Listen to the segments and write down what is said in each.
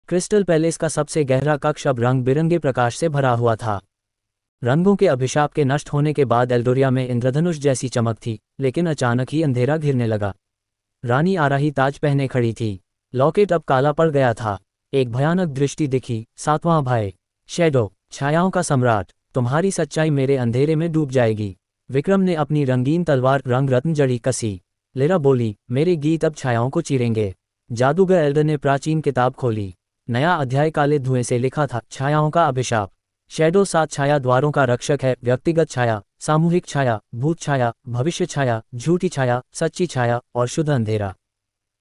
Crystal palace का सबसे गहरा कक्ष अब रंग बिरंगे प्रकाश से भरा हुआ था। रंगों के अभिशाप के नष्ट होने के बाद एल्डोरिया में इंद्रधनुष जैसी चमक थी, लेकिन अचानक ही अंधेरा घिरने लगा। रानी आराही ताज पहने खड़ी थी। लॉकेट अब काला पड़ गया था। एक भयानक दृष्टि दिखी। सातवां भय। शैडो, छायाओं का सम्राट, तुम्हारी सच्चाई मेरे अंधेरे में डूब जाएगी। विक्रम ने अपनी रंगीन तलवार रंग रत्न जड़ी कसी। लिरा बोली, मेरे गीत अब छायाओं को चीरेंगे। जादूगर एल्डर ने प्राचीन किताब खोली। नया अध्याय काले धुएं से लिखा था, छायाओं का अभिशाप। शैडो 7 छाया द्वारों का रक्षक है। व्यक्तिगत छाया, सामूहिक छाया, भूत छाया, भविष्य छाया, झूठी छाया, सच्ची छाया और शुद्ध अंधेरा।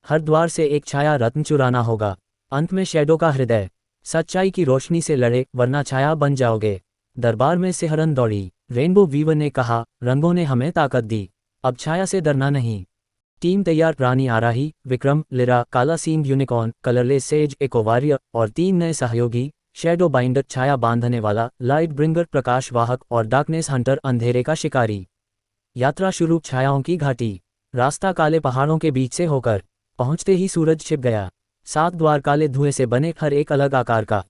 हर द्वार से एक छाया रत्न चुराना होगा। अंत में शैडो का हृदय। सच्चाई की रोशनी से लड़े, वरना छाया बन जाओगे। दरबार में सिहरन दौड़ी। रेनबो वीवर ने कहा, रंगों ने हमें ताकत दी, अब छाया से डरना नहीं। टीम तैयार। रानी आराही, विक्रम, लिरा, काला सींग unicorn, colourless sage, echo warrior और 3 नए सहयोगी, शैडो बाइंडर छाया बांधने वाला, लाइट ब्रिंगर प्रकाश वाहक और डार्कनेस हंटर अंधेरे का शिकारी। यात्रा शुरू। छायाओं की घाटी। रास्ता काले पहाड़ों के बीच से होकर। पहुंचते ही सूरज छिप गया। 7 द्वार काले धुएं से बने, हर एक अलग आकार का।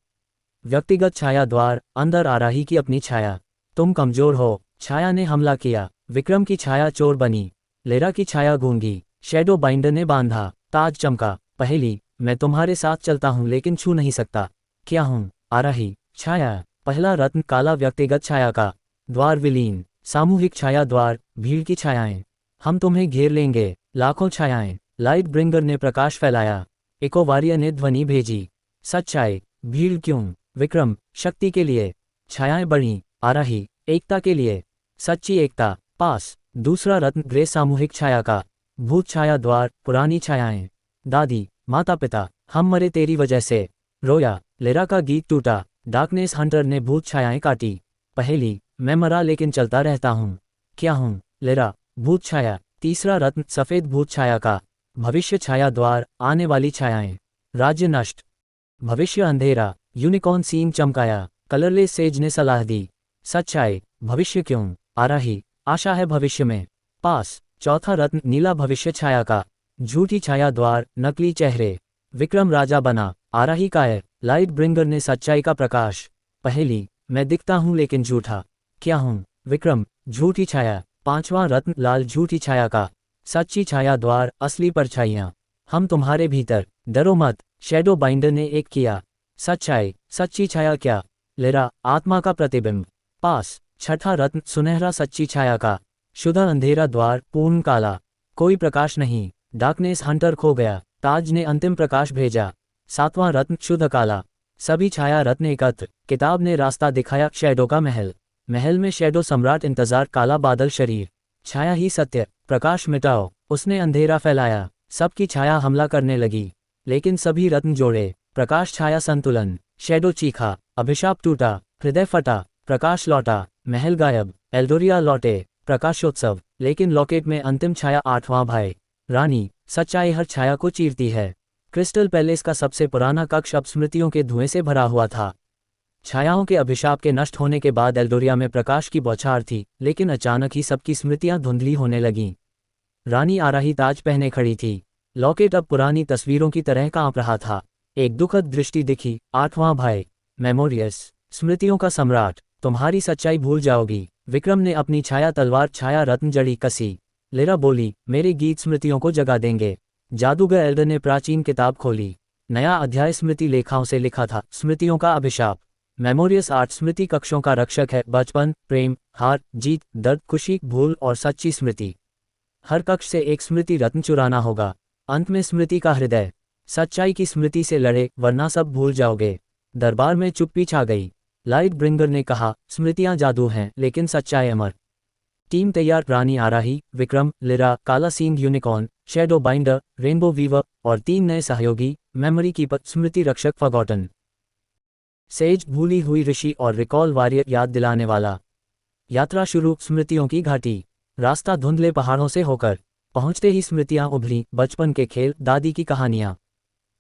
व्यक्तिगत छाया द्वार। अंदर आराही की अपनी छाया। तुम कमजोर हो। छाया ने हमला किया। विक्रम की छाया चोर बनी। लेरा की छाया गूंगी। शैडो बाइंडर ने बांधा। ताज चमका। पहली, मैं तुम्हारे साथ चलता हूं लेकिन छू नहीं सकता। क्या हूं? आराही। छाया। पहला रत्न काला व्यक्तिगत छाया का। द्वार विलीन। सामूहिक छाया द्वार। भीड़ की छायाएं। हम तुम्हें घेर लेंगे। लाखों छायाएं। लाइट ब्रिंगर ने प्रकाश फैलाया। इको वॉरियर ने ध्वनि भेजी। सच्चाई। भीड़ क्यों? विक्रम, शक्ति के लिए। छायाएं बढ़ीं। आराही, एकता के लिए। सच्ची एकता। पास। दूसरा रत्न ग्रे सामूहिक छाया का। भूत छाया द्वार। पुरानी छायाएं। दादी, माता पिता, हम मरे तेरी वजह से। रोया। लेरा का गीत टूटा। डार्कनेस हंटर ने भूत छायाएं काटी। पहेली, मैं मरा लेकिन चलता रहता हूँ। क्या हूँ? लेरा। भूत छाया। तीसरा रत्न सफेद भूत छाया का। भविष्य छाया द्वार। आने वाली छायाएं। राज्य नष्ट। भविष्य अंधेरा। यूनिकॉर्न सींग चमकाया। कलरलेस सेज ने सलाह दी। सच्चाई। भविष्य क्यों? आराही, आशा है भविष्य में। पास। चौथा रत्न नीला भविष्य छाया का। झूठी छाया द्वार। नकली चेहरे। विक्रम राजा बना। आराही कायर। लाइट ब्रिंगर ने सच्चाई का प्रकाश। पहेली, मैं दिखता हूं लेकिन झूठा। क्या हूं? विक्रम। झूठी छाया। पांचवां रत्न लाल झूठी छाया का। सच्ची छाया द्वार। असली परछाइयां। हम तुम्हारे भीतर। डरो मत। शैडो बाइंडर ने एक किया। सच्चाई। सच्ची छाया क्या? लेरा। आत्मा का प्रतिबिंब। पास। छठा रत्न सुनहरा सच्ची छाया का। शुद्ध अंधेरा द्वार। पूर्ण काला। कोई प्रकाश नहीं। डार्कनेस हंटर खो गया। ताज ने अंतिम प्रकाश भेजा। 7वां रत्न शुद्ध काला। सभी छाया रत्न एकत्र। किताब ने रास्ता दिखाया। शैडो का महल। महल में शैडो सम्राट इंतजार। काला बादल शरीर। छाया ही सत्य। प्रकाश मिटाओ। उसने अंधेरा फैलाया। सबकी छाया हमला करने लगी, लेकिन सभी रत्न जोड़े। प्रकाश छाया संतुलन। शैडो चीखा। अभिशाप टूटा। हृदय फटा। प्रकाश लौटा। महल गायब। एल्डोरिया लौटे। प्रकाशोत्सव। लेकिन लॉकेट में अंतिम छाया। 8वां भय। रानी, सच्चाई हर छाया को चीरती है। क्रिस्टल पैलेस का सबसे पुराना कक्ष अब स्मृतियों के धुएं से भरा हुआ था। छायाओं के अभिशाप के नष्ट होने के बाद एल्डोरिया में प्रकाश की बौछार थी, लेकिन अचानक ही सबकी स्मृतियां धुंधली होने लगीं। रानी आराही ताज पहने खड़ी थी। लॉकेट अब पुरानी तस्वीरों की तरह कांप रहा था। एक दुखद दृष्टि दिखी। 8वां भय। मेमोरियस। स्मृतियों का सम्राट, तुम्हारी सच्चाई भूल जाओगी। विक्रम ने अपनी छाया तलवार छाया रत्न जड़ी कसी। लिरा बोली, मेरे गीत स्मृतियों को जगा देंगे। जादूगर एल्डर ने प्राचीन किताब खोली। नया अध्याय स्मृति लेखाओं से लिखा था। स्मृतियों का अभिशाप। मेमोरियस 8 स्मृति कक्षों का रक्षक है। बचपन, प्रेम, हार, जीत, दर्द, खुशी, भूल और सच्ची स्मृति। हर कक्ष से एक स्मृति रत्न चुराना होगा। अंत में स्मृति का हृदय। सच्चाई की स्मृति से लड़े, वरना सब भूल जाओगे। दरबार में चुप्पी छा गई। लाइट ब्रिंगर ने कहा, स्मृतियां जादू हैं, लेकिन सच्चाई अमर। टीम तैयार। रानी आराही, विक्रम, लिरा, काला सींग unicorn, shadow binder, rainbow weaver और 3 नए सहयोगी, मेमोरी कीपर, स्मृति रक्षक फॉरगॉटन सेज, भूली हुई ऋषि और रिकॉल वॉरियर, याद दिलाने वाला। यात्रा शुरू। स्मृतियों की घाटी। रास्ता धुंधले पहाड़ों से होकर। पहुंचते ही स्मृतियां उभरी। बचपन के खेल, दादी की कहानियां।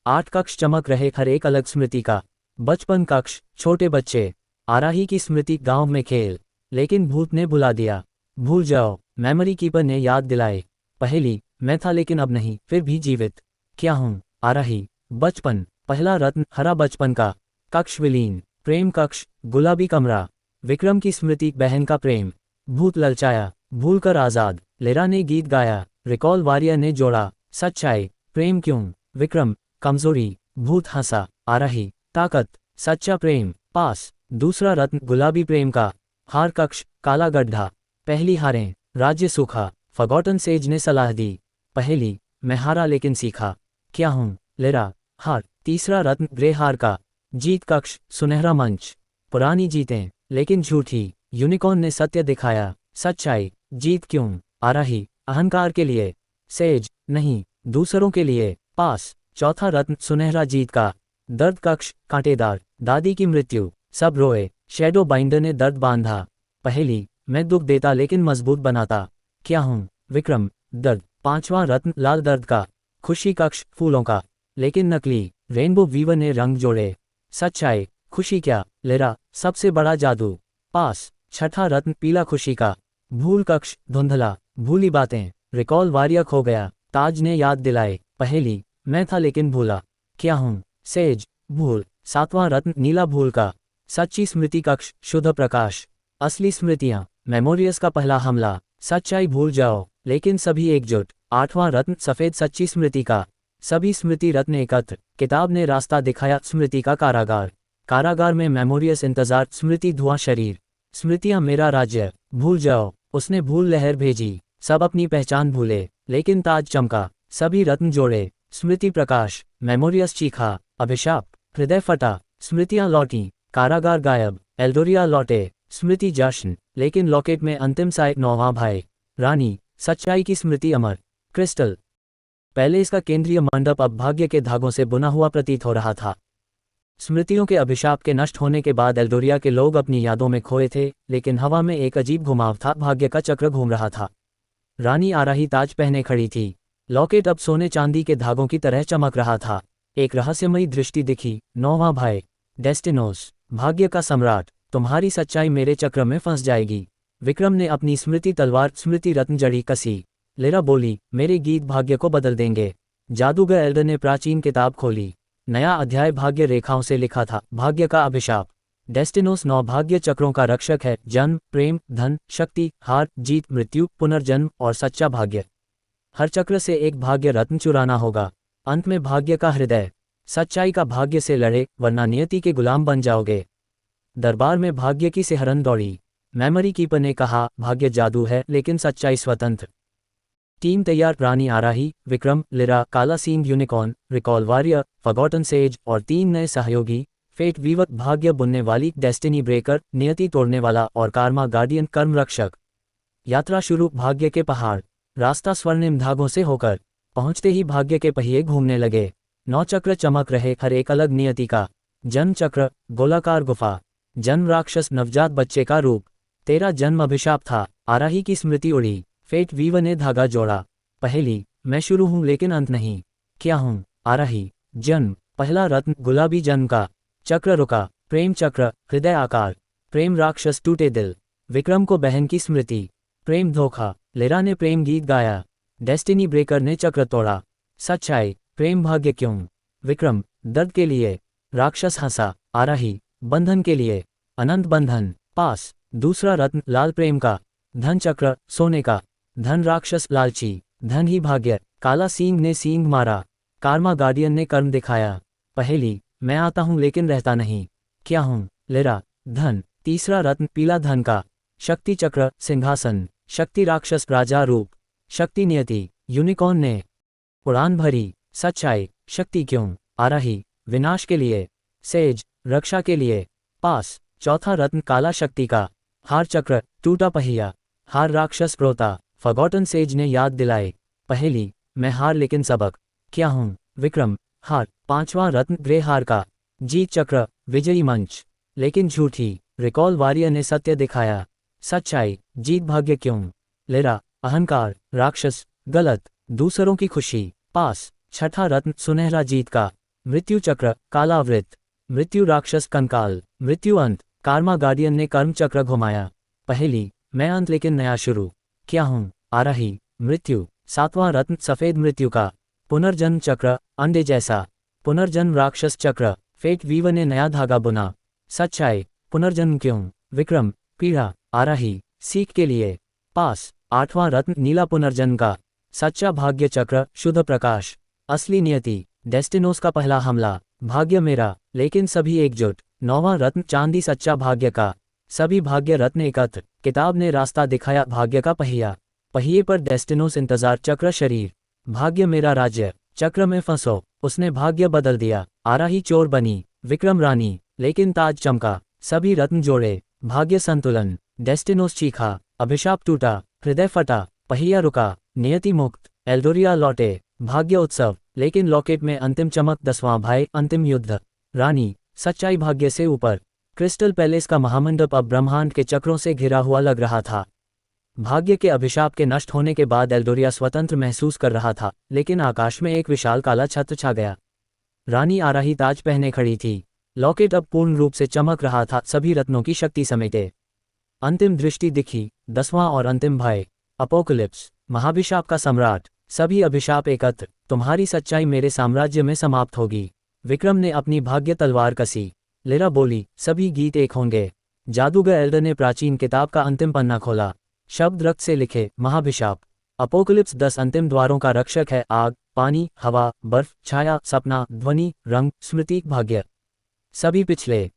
8 कक्ष चमक रहे, हर एक अलग स्मृति का। बचपन कक्ष। छोटे बच्चे। आराही की स्मृति। गांव में खेल, लेकिन भूत ने भुला दिया। भूल जाओ। मेमोरी कीपर ने याद दिलाए। पहेली, मैं था लेकिन अब नहीं, फिर भी जीवित। क्या हूं? आराही। बचपन। पहला रत्न हरा बचपन का, कक्ष विलीन, प्रेम कक्ष, गुलाबी कमरा, विक्रम की स्मृति, बहन का प्रेम, भूत ललचाया, भूल कर आजाद, लेरा ने गीत गाया, रिकॉल वारियर ने जोड़ा, सच्चाई, प्रेम क्यों, विक्रम, कमजोरी, भूत हंसा, आराही, ताकत, सच्चा प्रेम, पास, दूसरा रत्न गुलाबी प्रेम का, हार कक्ष, काला गड्ढा, पहली हारें, राज्य सूखा, फॉरगॉटन सेज ने सलाह दी, पहली, मैं हारा लेकिन सीखा, क्या हूँ, लेरा, हार, तीसरा रत्न ग्रे हार का, जीत कक्ष, सुनहरा मंच, पुरानी जीतें, लेकिन झूठी, यूनिकॉर्न ने सत्य दिखाया, सच्चाई, जीत क्यों, आराही, अहंकार के लिए, सेज, नहीं, दूसरों के लिए, पास, चौथा रत्न सुनहरा जीत का, दर्द कक्ष, कांटेदार, दादी की मृत्यु, सब रोए, शैडो बाइंडर ने दर्द बांधा, पहली, मैं दुख देता लेकिन मजबूत बनाता, क्या हूँ, विक्रम, दर्द, पांचवां रत्न लाल दर्द का, खुशी कक्ष, फूलों का, लेकिन नकली, रेनबो वीवर ने रंग जोड़े, सच्चाई, खुशी क्या, लेरा, सबसे बड़ा जादू, पास, छठा रत्न पीला खुशी का, भूल कक्ष, धुंधला, भूली बातें, रिकॉल वारियर खो गया, ताज ने याद दिलाए, पहली, मैं था लेकिन भूला, क्या हूँ, सेज, भूल, सातवां रत्न नीला भूल का, सच्ची स्मृति कक्ष, शुद्ध प्रकाश, असली स्मृतियां, मेमोरियस का पहला हमला, सच्चाई भूल जाओ लेकिन सभी एकजुट, आठवां रत्न सफेद सच्ची स्मृति का, सभी स्मृति रत्न एकत्र, किताब ने रास्ता दिखाया, स्मृति का कारागार, कारागार में मेमोरियस इंतजार, स्मृति धुआं शरीर, स्मृतियां मेरा राज्य, भूल जाओ, उसने भूल लहर भेजी, सब अपनी पहचान भूले, लेकिन ताज चमका, सभी रत्न जोड़े, स्मृति प्रकाश, मेमोरियस चीखा, अभिशाप, हृदय फटा, स्मृतियां लौटी, कारागार गायब, एल्डोरिया लौटे, स्मृति जश्न, लेकिन लॉकेट में अंतिम सा एक नौवां भाई, रानी, सच्चाई की स्मृति अमर, क्रिस्टल, पहले इसका केंद्रीय मंडप अब भाग्य के धागों से बुना हुआ प्रतीत हो रहा था। स्मृतियों के अभिशाप के नष्ट होने के बाद एल्डोरिया के लोग अपनी यादों में खोए थे, लेकिन हवा में एक अजीब घुमाव था, भाग्य का चक्र घूम रहा था। रानी आराही ताज पहने खड़ी थी, लॉकेट अब सोने चांदी के धागों की तरह चमक रहा था। एक रहस्यमयी दृष्टि दिखी, नौवां भाई, डेस्टिनोस, भाग्य का सम्राट, तुम्हारी सच्चाई मेरे चक्र में फंस जाएगी। विक्रम ने अपनी स्मृति तलवार स्मृति रत्न जड़ी कसी, लेरा बोली, मेरे गीत भाग्य को बदल देंगे। जादूगर एल्डर ने प्राचीन किताब खोली, नया अध्याय भाग्य रेखाओं से लिखा था, भाग्य का अभिशाप। डेस्टिनोस 9 भाग्य चक्रों का रक्षक है, जन्म, प्रेम, धन, शक्ति, हार, जीत, मृत्यु, पुनर्जन्म और सच्चा भाग्य। हर चक्र से एक भाग्य रत्न चुराना होगा, अंत में भाग्य का हृदय। सच्चाई का भाग्य से लड़े, वरना नियति के गुलाम बन जाओगे। दरबार में भाग्य की सिहरन दौड़ी। मेमोरी कीपर ने कहा, भाग्य जादू है लेकिन सच्चाई स्वतंत्र। टीम तैयार, रानी आराही, विक्रम, लिरा, काला सींग unicorn, recall warrior, forgotten sage और 3 नए सहयोगी, फेट वीवर, भाग्य बुनने वाली, डेस्टिनी ब्रेकर, नियति तोड़ने वाला और कार्मा गार्डियन, कर्म रक्षक। यात्रा शुरू, भाग्य के पहाड़। रास्ता स्वर्णिम धागों से होकर, पहुंचते ही भाग्य के पहिए घूमने लगे। 9 चक्र चमक रहे, हर एक अलग नियति का। जन्म चक्र, गोलाकार गुफा। जन्म राक्षस, नवजात बच्चे का रूप। तेरा जन्म अभिशाप था, आराही की स्मृति उड़ी। फेट वीवर ने धागा जोड़ा। पहली, मैं शुरू हूं लेकिन अंत नहीं। क्या हूं, आराही। जन्म, पहला रत्न, गुलाबी जन्म का। चक्र रुका, प्रेम चक्र, हृदय आकार। प्रेम राक्षस, टूटे दिल। विक्रम को बहन की स्मृति। प्रेम धोखा, लेरा ने प्रेम गीत गाया। डेस्टिनी ब्रेकर ने चक्र तोड़ा। सच्चाई, प्रेम भाग्य क्यों। विक्रम, दर्द के लिए। राक्षस हंसा। आराही, बंधन के लिए। अनंत बंधन, पास। दूसरा रत्न, लाल प्रेम का। धन चक्र, सोने का। धन राक्षस, लालची। धन ही भाग्य। काला सींग ने सींग मारा। कार्मा गार्डियन ने कर्म दिखाया। पहली, मैं आता हूं लेकिन रहता नहीं। क्या हूं, लेरा। धन। तीसरा रत्न, पीला धन का। शक्ति चक्र, सिंहासन। शक्ति राक्षस, राजा रूप। शक्ति नियति, यूनिकॉर्न ने उड़ान भरी। सच्चाई, शक्ति क्यों, आराही। विनाश के लिए। सेज, रक्षा के लिए। पास। चौथा रत्न, काला शक्ति का। हार चक्र, टूटा पहिया। हार राक्षस, प्रोता। फॉरगॉटन सेज ने याद दिलाए। पहली, मैं हार लेकिन सबक। क्या हूं, विक्रम। हार। पांचवां रत्न, ग्रे हार का। जीत चक्र, विजयी मंच। लेकिन झूठी। रिकॉल वारियर ने सत्य दिखाया। सच्चाई, जीत भाग्य क्यों। लेरा, अहंकार। राक्षस, गलत। दूसरों की खुशी। पास। छठा रत्न, सुनहरा जीत का। मृत्यु चक्र, काला वृत्त। मृत्यु राक्षस, कंकाल। मृत्यु अंत। कार्मा गार्डियन ने कर्म चक्र घुमाया। पहली, मैं अंत लेकिन नया शुरू। क्या हूं, आराही। मृत्यु। सातवां रत्न, सफेद मृत्यु का। पुनर्जन्म चक्र, अंडे जैसा। पुनर्जन्म राक्षस चक्र, फेट वीवर ने नया धागा बुना। सच्चाई, पुनर्जन्म क्यों? विक्रम, पीढ़ा, आराही, सीख के लिए। पास, 8वां रत्न नीला पुनर्जन्म का सच्चा भाग्य चक्र, शुद्ध प्रकाश, असली नियति, डेस्टिनोस का पहला हमला, भाग्य मेरा लेकिन सभी एकजुट। 9वां रत्न चांदी, सच्चा भाग्य का, सभी भाग्य रत्न एकत्र। किताब ने रास्ता दिखाया, भाग्य का पहिया, पहिए पर डेस्टिनोस इंतजार, चक्र शरीर, भाग्य मेरा राज्य, चक्र में फंसो, उसने भाग्य बदल दिया। आराही चोर बनी, विक्रम रानी, लेकिन ताज चमका, सभी रत्न जोड़े, भाग्य संतुलन। डेस्टिनोस चीखा, अभिशाप टूटा, हृदय फटा, पहिया रुका, नियति मुक्त, एल्डोरिया लौटे, भाग्य उत्सव। लेकिन लॉकेट में अंतिम चमक, 10वां भाई, अंतिम युद्ध। रानी, सच्चाई भाग्य से ऊपर। क्रिस्टल पैलेस का महामंडप अब ब्रह्मांड के चक्रों से घिरा हुआ लग रहा था। भाग्य के अभिशाप के नष्ट होने के बाद एल्डोरिया स्वतंत्र महसूस कर रहा था, लेकिन आकाश में एक विशाल काला छत्र छा गया। रानी आराही ताज पहने खड़ी थी, लॉकेट अब पूर्ण रूप से चमक रहा था, सभी रत्नों की शक्ति समेटे। अंतिम दृष्टि दिखी, 10वां और अंतिम भय, अपोकलिप्स, महाभिशाप का सम्राट, सभी अभिशाप एकत्र, तुम्हारी सच्चाई मेरे साम्राज्य में समाप्त होगी। विक्रम ने अपनी भाग्य तलवार कसी। लिरा बोली, सभी गीत एक होंगे। जादूगर एल्डर ने प्राचीन किताब का अंतिम पन्ना खोला, शब्द रक्त से लिखे, महाभिशाप। अपोकलिप्स 10 अंतिम द्वारों का रक्षक है, आग, पानी, हवा, बर्फ, छाया, सपना, ध्वनि, रंग, स्मृति, भाग्य, सभी पिछले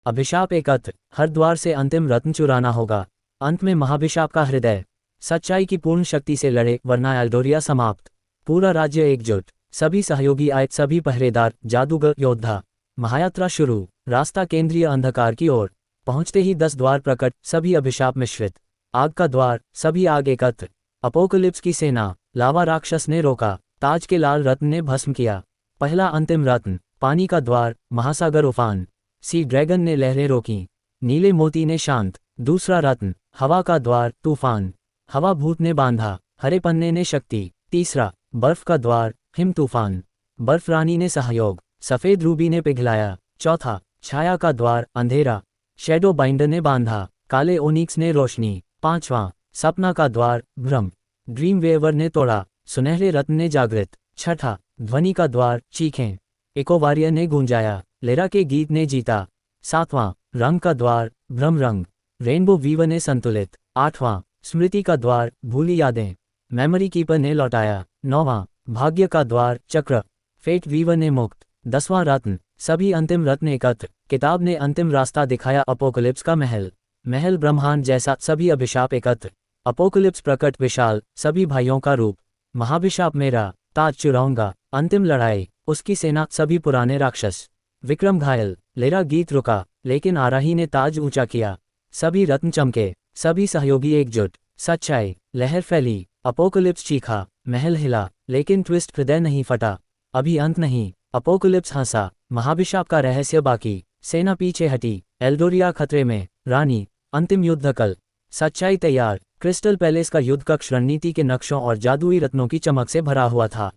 अभिशाप एकत्र। हर द्वार से अंतिम रत्न चुराना होगा। अंत में महाभिशाप का हृदय, सच्चाई की पूर्ण शक्ति से लड़े, वरना एल्डोरिया समाप्त। पूरा राज्य एकजुट, सभी सहयोगी आए, सभी पहरेदार, जादूगर, योद्धा। महायात्रा शुरू, रास्ता केंद्रीय अंधकार की ओर। पहुंचते ही 10 द्वार प्रकट, सभी अभिशाप मिश्रित। आग का द्वार, सभी आग एकत्र। अपोकलिप्स की सेना, लावा राक्षस ने रोका, ताज के लाल रत्न ने भस्म किया। पहला अंतिम रत्न, पानी का द्वार, महासागर उफान, सी ड्रैगन ने लहरें रोकीं, नीले मोती ने शांत। दूसरा रत्न, हवा का द्वार, तूफान, हवा भूत ने बांधा, हरे पन्ने ने शक्ति। तीसरा, बर्फ का द्वार, हिम तूफान, बर्फ रानी ने सहयोग, सफेद रूबी ने पिघलाया। चौथा, छाया का द्वार, अंधेरा, शैडो बाइंडर ने बांधा, काले ओनिक्स ने रोशनी। पांचवां, सपना का द्वार, भ्रम, ड्रीम वेवर ने तोड़ा, सुनहरे रत्न ने जागृत। छठा, ध्वनि का द्वार, चीखें, इकोवारियर ने गूंजाया, लिरा के गीत ने जीता। सातवां, रंग का द्वार, भ्रम रंग, रेनबो वीवर ने संतुलित। आठवां, स्मृति का द्वार, भूली यादें, मेमोरी कीपर ने लौटाया। नौवां, भाग्य का द्वार, चक्र, फेट वीवर ने मुक्त। 10वां रत्न, सभी अंतिम रत्न एकत्र। किताब ने अंतिम रास्ता दिखाया, अपोकलिप्स का महल, महल ब्रह्मांड जैसा, सभी अभिशाप एकत्र। अपोकलिप्स प्रकट, विशाल, सभी भाइयों का रूप। महाभिशाप मेरा, ताज चुराऊंगा। अंतिम लड़ाई, उसकी सेना, सभी पुराने राक्षस। विक्रम घायल, लिरा गीत रुका, लेकिन आराही ने ताज ऊंचा किया। सभी रत्न चमके, सभी सहयोगी एकजुट। सच्चाई, लहर फैली, अपोकलिप्स चीखा, महल हिला, लेकिन ट्विस्ट, हृदय नहीं फटा। अभी अंत नहीं। अपोकलिप्स हंसा, महाभिशाप का रहस्य बाकी। सेना पीछे हटी, एल्डोरिया खतरे में। रानी, अंतिम युद्ध कल, सच्चाई तैयार। क्रिस्टल पैलेस का युद्ध कक्ष रणनीति के नक्शों और जादुई रत्नों की चमक से भरा हुआ था।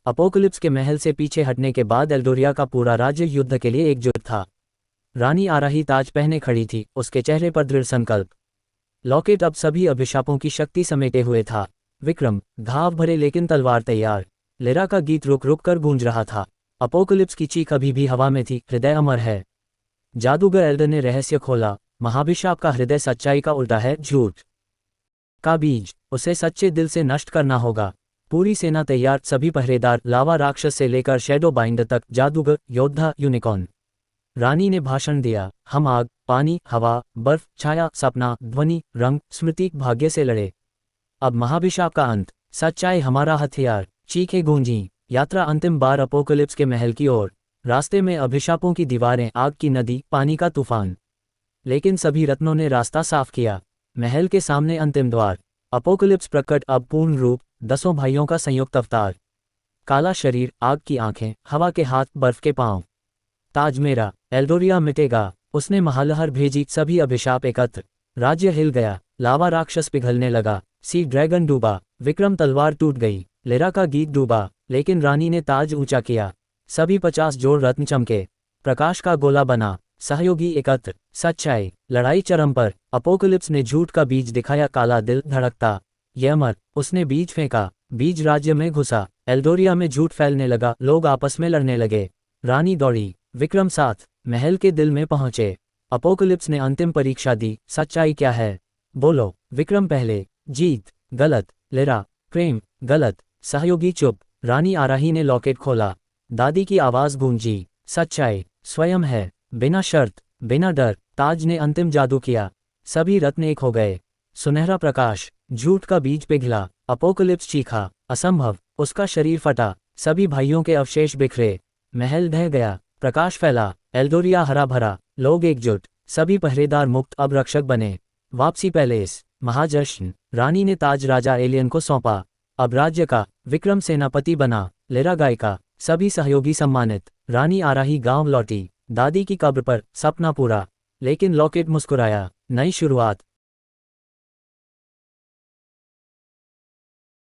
अपोकलिप्स के महल से पीछे हटने के बाद एल्डोरिया का पूरा राज्य युद्ध के लिए एकजुट था। रानी आराही ताज पहने खड़ी थी, उसके चेहरे पर दृढ़ संकल्प। लॉकेट अब सभी अभिशापों की शक्ति समेटे हुए था। विक्रम, घाव भरे लेकिन तलवार तैयार। लिरा का गीत रुक रुक कर गूंज रहा था। अपोकलिप्स की चीख अभी भी हवा में थी, हृदय अमर है। जादूगर एल्डर ने रहस्य खोला, महाभिशाप का हृदय सच्चाई का उल्टा है, झूठ का बीज, उसे सच्चे दिल से नष्ट करना होगा। पूरी सेना तैयार, सभी पहरेदार, लावा राक्षस से लेकर शैडो बाइंडर तक, जादूगर, योद्धा, यूनिकॉर्न। रानी ने भाषण दिया, हम आग, पानी, हवा, बर्फ, छाया, सपना, ध्वनि, रंग, स्मृति, भाग्य से लड़े। अब महाभिशाप का अंत, सच्चाई हमारा हथियार। चीखें गूंजी, यात्रा अंतिम बार अपोकलिप्स के महल की ओर। रास्ते में अभिशापों की दीवारें, आग की नदी, पानी का तूफान, लेकिन सभी रत्नों ने रास्ता साफ किया। महल के सामने अंतिम द्वार। अपोकलिप्स प्रकट, अब पूर्ण रूप, 10 भाइयों का संयुक्त अवतार। काला शरीर, आग की आंखें, हवा के हाथ, बर्फ के पांव। ताज मेरा, एल्डोरिया मिटेगा। उसने महालहर भेजी, सभी अभिशाप एकत्र। राज्य हिल गया, लावा राक्षस पिघलने लगा, सी ड्रैगन डूबा, विक्रम तलवार टूट गई, लिरा का गीत डूबा, लेकिन रानी ने ताज ऊंचा किया। सभी 50 जोड़ रत्न चमके, प्रकाश का गोला बना, सहयोगी एकत्र। सच्चाई, लड़ाई चरम पर। अपोकलिप्स ने झूठ का बीज दिखाया, काला दिल धड़कता, ये अमर। उसने बीज फेंका, बीज राज्य में घुसा, एल्डोरिया में झूठ फैलने लगा, लोग आपस में लड़ने लगे। रानी दौड़ी। विक्रम साथ महल के दिल में पहुंचे। अपोकलिप्स ने अंतिम परीक्षा दी, सच्चाई क्या है? बोलो। विक्रम पहले। जीत गलत। लिरा प्रेम गलत। सहयोगी चुप। रानी आराही ने लॉकेट खोला। दादी की आवाज गूंजी, सच्चाई स्वयं है, बिना शर्त, बिना डर। ताज ने अंतिम जादू किया, सभी रत्न एक हो गए। सुनहरा प्रकाश, झूठ का बीज पिघला। अपोकलिप्स चीखा, असंभव। उसका शरीर फटा, सभी भाइयों के अवशेष बिखरे। महल ढह गया, प्रकाश फैला, एल्डोरिया हरा भरा, लोग एकजुट, सभी पहरेदार मुक्त, अब रक्षक बने। वापसी पैलेस, महाजश्न। रानी ने ताज राजा एलियन को सौंपा। अब राज्य का। विक्रम सेनापति बना, लिरा गायिका, सभी सहयोगी सम्मानित। रानी आराही गांव लौटी, दादी की कब्र पर, सपना पूरा। लेकिन लॉकेट मुस्कुराया, नई शुरुआत।